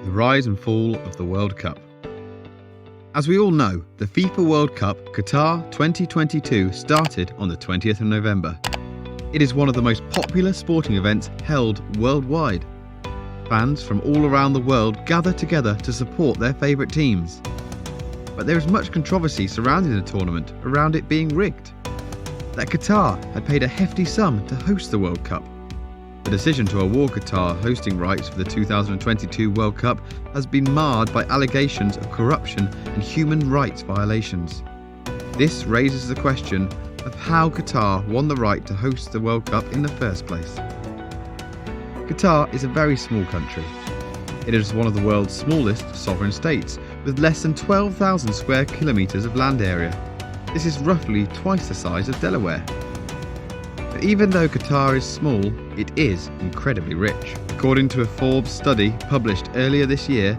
the rise and fall of the World Cup. As we all know, the FIFA World Cup Qatar 2022 started on the 20th of November. It is one of the most popular sporting events held worldwide. Fans from all around the world gather together to support their favourite teams. But there is much controversy surrounding the tournament around it being rigged. That Qatar had paid a hefty sum to host the World Cup. The decision to award Qatar hosting rights for the 2022 World Cup has been marred by allegations of corruption and human rights violations. This raises the question of how Qatar won the right to host the World Cup in the first place. Qatar is a very small country. It is one of the world's smallest sovereign states, with less than 12,000 square kilometres of land area. This is roughly twice the size of Delaware. But even though Qatar is small, it is incredibly rich. According to a Forbes study published earlier this year,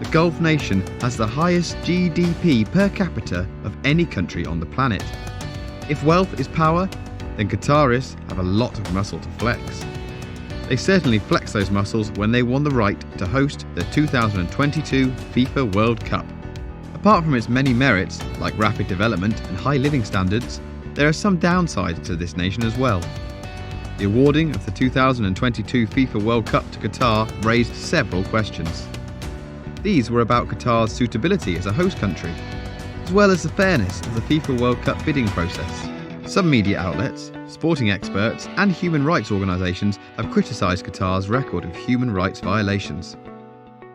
the Gulf nation has the highest GDP per capita of any country on the planet. If wealth is power, then Qataris have a lot of muscle to flex. They certainly flexed those muscles when they won the right to host the 2022 FIFA World Cup. Apart from its many merits, like rapid development and high living standards, there are some downsides to this nation as well. The awarding of the 2022 FIFA World Cup to Qatar raised several questions. These were about Qatar's suitability as a host country, as well as the fairness of the FIFA World Cup bidding process. Some media outlets, sporting experts and human rights organisations have criticised Qatar's record of human rights violations.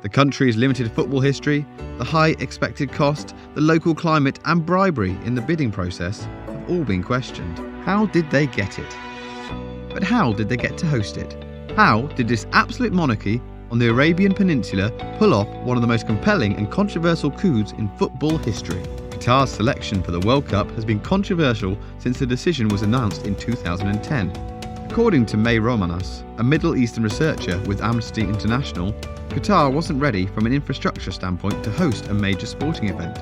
The country's limited football history, the high expected cost, the local climate and bribery in the bidding process have all been questioned. How did they get it? But how did they get to host it? How did this absolute monarchy on the Arabian Peninsula pull off one of the most compelling and controversial coups in football history? Qatar's selection for the World Cup has been controversial since the decision was announced in 2010. According to May Romanas, a Middle Eastern researcher with Amnesty International, Qatar wasn't ready from an infrastructure standpoint to host a major sporting event.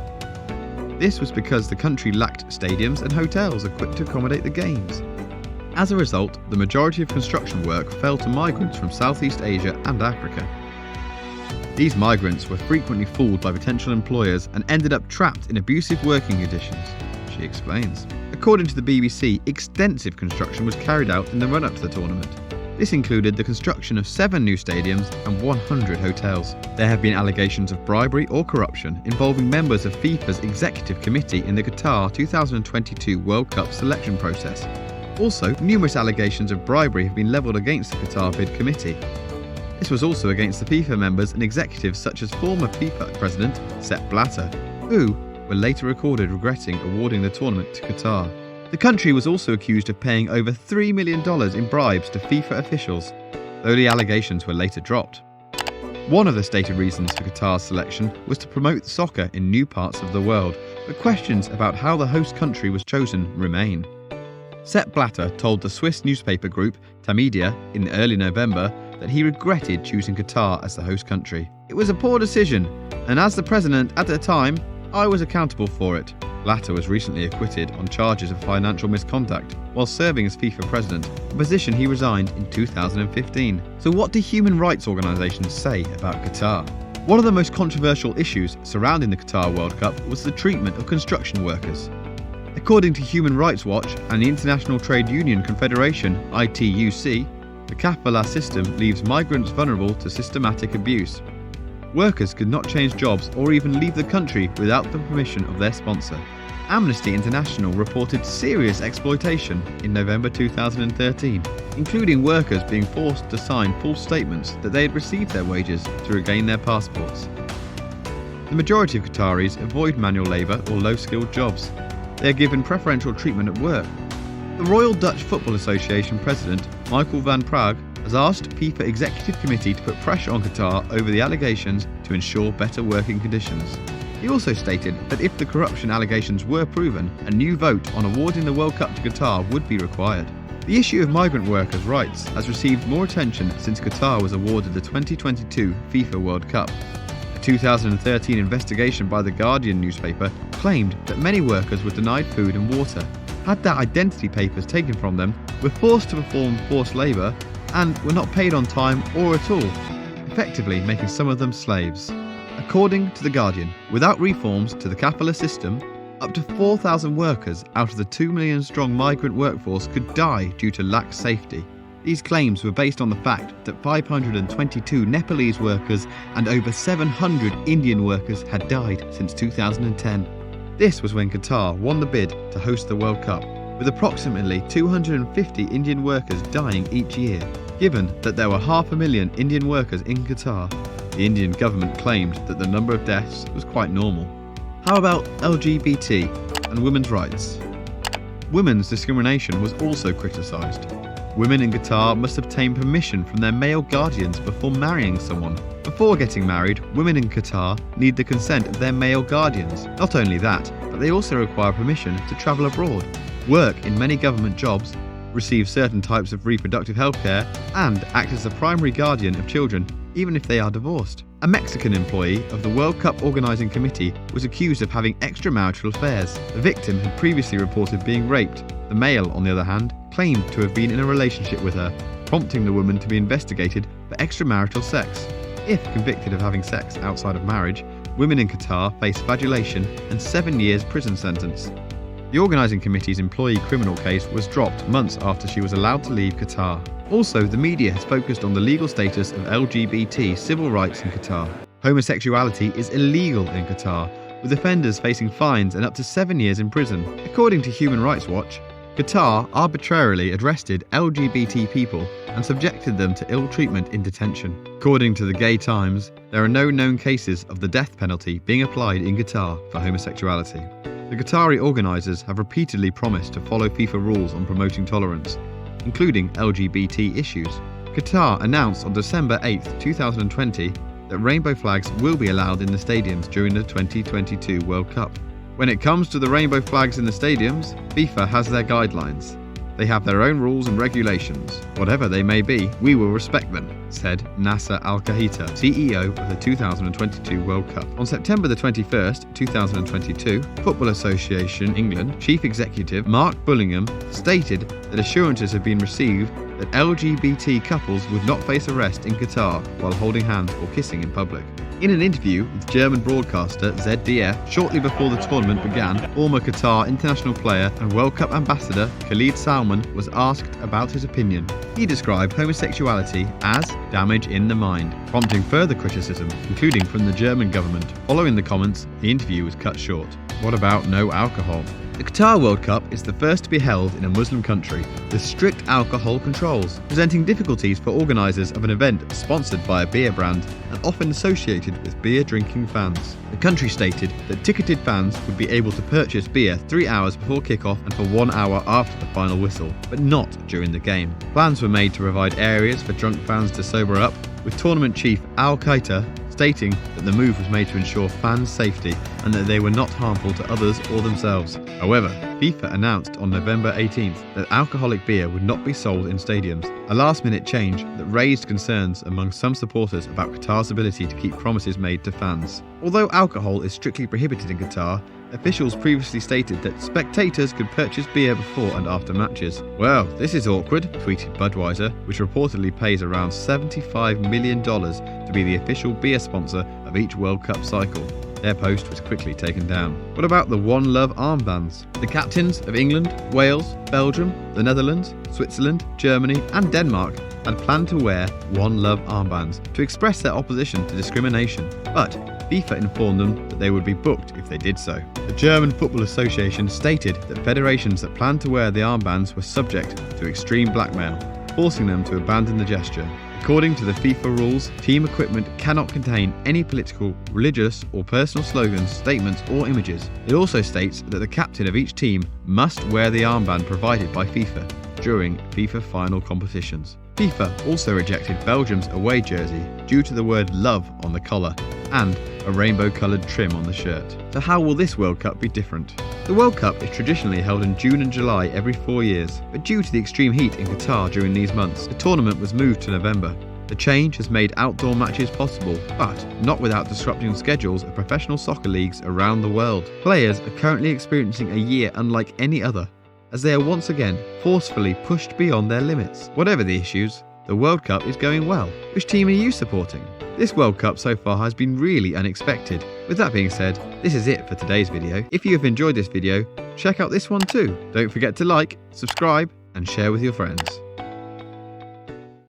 This was because the country lacked stadiums and hotels equipped to accommodate the games. As a result, the majority of construction work fell to migrants from Southeast Asia and Africa. These migrants were frequently fooled by potential employers and ended up trapped in abusive working conditions, she explains. According to the BBC, extensive construction was carried out in the run-up to the tournament. This included the construction of 7 new stadiums and 100 hotels. There have been allegations of bribery or corruption involving members of FIFA's executive committee in the Qatar 2022 World Cup selection process. Also, numerous allegations of bribery have been levelled against the Qatar bid committee. This was also against the FIFA members and executives such as former FIFA president Sepp Blatter, who were later recorded regretting awarding the tournament to Qatar. The country was also accused of paying over $3 million in bribes to FIFA officials, though the allegations were later dropped. One of the stated reasons for Qatar's selection was to promote soccer in new parts of the world, but questions about how the host country was chosen remain. Sepp Blatter told the Swiss newspaper group Tamedia in early November that he regretted choosing Qatar as the host country. "It was a poor decision, and as the president at the time, I was accountable for it." Blatter was recently acquitted on charges of financial misconduct while serving as FIFA president, a position he resigned in 2015. So what do human rights organisations say about Qatar? One of the most controversial issues surrounding the Qatar World Cup was the treatment of construction workers. According to Human Rights Watch and the International Trade Union Confederation, ITUC, the kafala system leaves migrants vulnerable to systematic abuse. Workers could not change jobs or even leave the country without the permission of their sponsor. Amnesty International reported serious exploitation in November 2013, including workers being forced to sign false statements that they had received their wages to regain their passports. The majority of Qataris avoid manual labour or low-skilled jobs. They are given preferential treatment at work. The Royal Dutch Football Association president, Michael van Praag, has asked FIFA Executive Committee to put pressure on Qatar over the allegations to ensure better working conditions. He also stated that if the corruption allegations were proven, a new vote on awarding the World Cup to Qatar would be required. The issue of migrant workers' rights has received more attention since Qatar was awarded the 2022 FIFA World Cup. A 2013 investigation by The Guardian newspaper claimed that many workers were denied food and water, had their identity papers taken from them, were forced to perform forced labour, and were not paid on time or at all. effectively making some of them slaves. According to The Guardian, without reforms to the capitalist system, up to 4,000 workers out of the 2 million strong migrant workforce could die due to lax safety. These claims were based on the fact that 522 Nepalese workers and over 700 Indian workers had died since 2010. This was when Qatar won the bid to host the World Cup, with approximately 250 Indian workers dying each year. Given that there were 500,000 Indian workers in Qatar, the Indian government claimed that the number of deaths was quite normal. How about LGBT and women's rights? Women's discrimination was also criticised. Women in Qatar must obtain permission from their male guardians before marrying someone. Before getting married, women in Qatar need the consent of their male guardians. Not only that, but they also require permission to travel abroad, work in many government jobs, receive certain types of reproductive health care, and act as the primary guardian of children, even if they are divorced. A Mexican employee of the World Cup organising committee was accused of having extramarital affairs. The victim had previously reported being raped. The male, on the other hand, claimed to have been in a relationship with her, prompting the woman to be investigated for extramarital sex. If convicted of having sex outside of marriage, women in Qatar face flagellation and 7 years prison sentence. The organising committee's employee criminal case was dropped months after she was allowed to leave Qatar. Also, the media has focused on the legal status of LGBT civil rights in Qatar. Homosexuality is illegal in Qatar, with offenders facing fines and up to 7 years in prison. According to Human Rights Watch, Qatar arbitrarily arrested LGBT people and subjected them to ill treatment in detention. According to the Gay Times, there are no known cases of the death penalty being applied in Qatar for homosexuality. The Qatari organisers have repeatedly promised to follow FIFA rules on promoting tolerance, including LGBT issues. Qatar announced on December 8, 2020, that rainbow flags will be allowed in the stadiums during the 2022 World Cup. When it comes to the rainbow flags in the stadiums, FIFA has their guidelines. They have their own rules and regulations. Whatever they may be, we will respect them, said Nasser Al-Khaita, CEO of the 2022 World Cup. On September the 21st, 2022, Football Association England Chief Executive Mark Bullingham stated that assurances have been received that LGBT couples would not face arrest in Qatar while holding hands or kissing in public. In an interview with German broadcaster ZDF shortly before the tournament began, former Qatar international player and World Cup ambassador Khalid Salman was asked about his opinion. He described homosexuality as damage in the mind, prompting further criticism, including from the German government. Following the comments, the interview was cut short. What about no alcohol? The Qatar World Cup is the first to be held in a Muslim country with strict alcohol controls, presenting difficulties for organisers of an event sponsored by a beer brand and often associated with beer drinking fans. The country stated that ticketed fans would be able to purchase beer 3 hours before kickoff and for 1 hour after the final whistle, but not during the game. Plans were made to provide areas for drunk fans to sober up, with tournament chief Al-Qaita stating that the move was made to ensure fans' safety and that they were not harmful to others or themselves. However, FIFA announced on November 18th that alcoholic beer would not be sold in stadiums, a last-minute change that raised concerns among some supporters about Qatar's ability to keep promises made to fans. Although alcohol is strictly prohibited in Qatar, officials previously stated that spectators could purchase beer before and after matches. Well, this is awkward, tweeted Budweiser, which reportedly pays around $75 million to be the official beer sponsor of each World Cup cycle. Their post was quickly taken down. What about the ONELOVE Armbands? The captains of England, Wales, Belgium, the Netherlands, Switzerland, Germany and Denmark had planned to wear ONELOVE Armbands to express their opposition to discrimination. But FIFA informed them that they would be booked if they did so. The German Football Association stated that federations that planned to wear the armbands were subject to extreme blackmail, forcing them to abandon the gesture. According to the FIFA rules, team equipment cannot contain any political, religious or personal slogans, statements or images. It also states that the captain of each team must wear the armband provided by FIFA during FIFA final competitions. FIFA also rejected Belgium's away jersey due to the word love on the collar and a rainbow-coloured trim on the shirt. So how will this World Cup be different? The World Cup is traditionally held in June and July every 4 years, but due to the extreme heat in Qatar during these months, the tournament was moved to November. The change has made outdoor matches possible, but not without disrupting schedules of professional soccer leagues around the world. Players are currently experiencing a year unlike any other, as they are once again forcefully pushed beyond their limits. Whatever the issues, the World Cup is going well. Which team are you supporting? This World Cup so far has been really unexpected. With that being said, this is it for today's video. If you have enjoyed this video, check out this one too. Don't forget to like, subscribe and share with your friends.